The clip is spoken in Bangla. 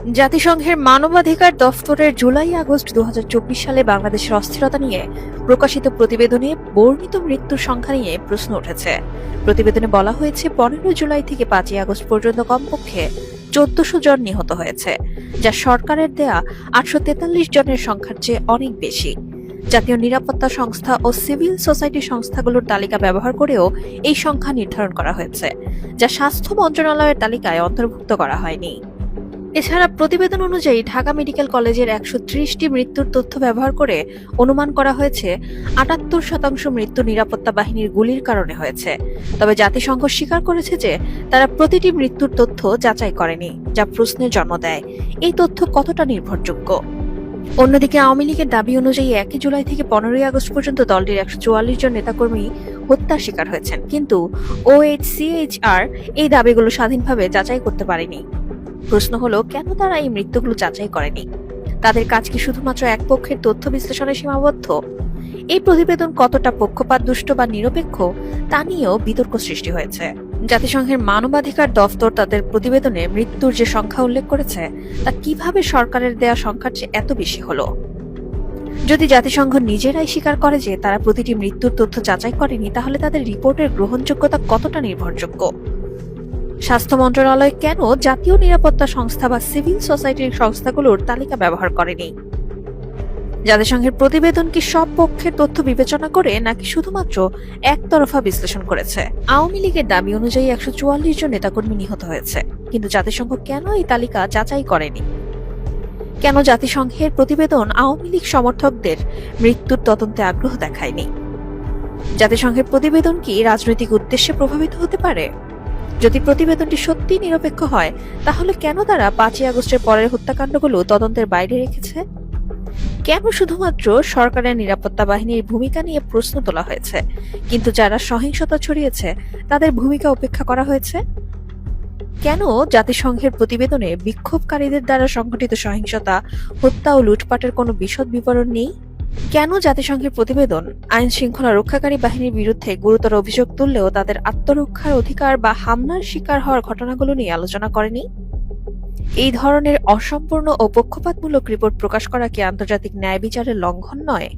জাতিসংঘের মানবাধিকার দফতরের জুলাই-আগস্ট ২০২৪ সালে বাংলাদেশের অস্থিরতা নিয়ে প্রকাশিত প্রতিবেদনে বর্ণিত মৃত্যুর সংখ্যা নিয়ে প্রশ্ন উঠেছে। প্রতিবেদনে বলা হয়েছে ১৫ জুলাই থেকে ৫ই আগস্ট পর্যন্ত কমপক্ষে ১৪০০ জন নিহত হয়েছে, যা সরকারের দেয়া ৮৪৩ জনের সংখ্যার চেয়ে অনেক বেশি। জাতীয় নিরাপত্তা সংস্থা ও সিভিল সোসাইটি সংস্থাগুলোর তালিকা ব্যবহার করেও এই সংখ্যা নির্ধারণ করা হয়েছে, যা স্বাস্থ্য মন্ত্রণালয়ের তালিকায় অন্তর্ভুক্ত করা হয়নি। এছাড়া প্রতিবেদন অনুযায়ী ঢাকা মেডিকেল কলেজের ১৩০টি মৃত্যুর তথ্য ব্যবহার করে অনুমান করা হয়েছে ৭৮% মৃত্যু নিরাপত্তা বাহিনীর গুলির কারণে হয়েছে। তবে জাতিসংঘ স্বীকার করেছে যে তারা প্রতিটি মৃত্যুর তথ্য যাচাই করেনি, যা প্রশ্নের জন্ম দেয় এই তথ্য কতটা নির্ভরযোগ্য। অন্যদিকে আওয়ামী লীগের দাবি অনুযায়ী ১ জুলাই থেকে ১৫ আগস্ট পর্যন্ত দলটির ১৪৪ জন নেতাকর্মী হত্যার শিকার হয়েছেন, কিন্তু OHCHR এই দাবিগুলো স্বাধীনভাবে যাচাই করতে পারেনি। প্রশ্ন হলো, কেন তারা এই মৃত্যুগুলো যাচাই করেনি? তাদের কাজ কি শুধুমাত্র এক পক্ষের তথ্য বিশ্লেষণে সীমাবদ্ধ? এই প্রতিবেদন কতটা পক্ষপাতদুষ্ট বা নিরপেক্ষ তা নিয়েও বিতর্ক সৃষ্টি হয়েছে। জাতিসংঘের মানবাধিকার দফতর তাদের প্রতিবেদনে মৃত্যুর যে সংখ্যা উল্লেখ করেছে তা কিভাবে সরকারের দেয়া সংখ্যার চেয়ে এত বেশি হলো? যদি জাতিসংঘ নিজেরাই স্বীকার করে যে তারা প্রতিটি মৃত্যুর তথ্য যাচাই করেনি, তাহলে তাদের রিপোর্টের গ্রহণযোগ্যতা কতটা নির্ভরযোগ্য? স্বাস্থ্য মন্ত্রণালয় কেন জাতীয় নিরাপত্তা সংস্থা বা সিভিল সোসাইটির সংস্থাগুলোর তালিকা ব্যবহার করেনি? জাতিসংঘের প্রতিবেদন কি সব পক্ষের তথ্য বিবেচনা করে নাকি শুধুমাত্র একতরফা বিশ্লেষণ করেছে? আওয়ামী লীগের দাবি অনুযায়ী ১৪৪ জন নেতাকর্মী নিহত হয়েছে, কিন্তু জাতিসংঘ কেন এই তালিকা যাচাই করেনি? কেন জাতিসংঘের প্রতিবেদন আওয়ামী লীগ সমর্থকদের মৃত্যুর তদন্তে আগ্রহ দেখায়নি? জাতিসংঘের প্রতিবেদন কি রাজনৈতিক উদ্দেশ্যে প্রভাবিত হতে পারে? যদি প্রতিবেদনটি সত্যি নিরপেক্ষ হয়, তাহলে কেন তারা ৫ই আগস্টের পরের হত্যাকাণ্ডগুলো তদন্তের বাইরে রেখেছে? কেন শুধুমাত্র সরকারের নিরাপত্তা বাহিনীর ভূমিকা নিয়ে প্রশ্ন তোলা হয়েছে, কিন্তু যারা সহিংসতা ছড়িয়েছে তাদের ভূমিকা উপেক্ষা করা হয়েছে? কেন জাতিসংঘের প্রতিবেদনে বিক্ষোভকারীদের দ্বারা সংঘটিত সহিংসতা, হত্যা ও লুটপাটের কোনো বিশদ বিবরণ নেই? কেন জাতিসংঘের প্রতিবেদন আইন শৃঙ্খলা রক্ষাকারী বাহিনীর বিরুদ্ধে গুরুতর অভিযোগ তুললেও তাদের আত্মরক্ষার অধিকার বা হামলার শিকার হওয়ার ঘটনাগুলো নিয়ে আলোচনা করেনি? এই ধরনের অসম্পূর্ণ ও পক্ষপাতমূলক রিপোর্ট প্রকাশ করা কি আন্তর্জাতিক ন্যায় বিচারের লঙ্ঘন নয়?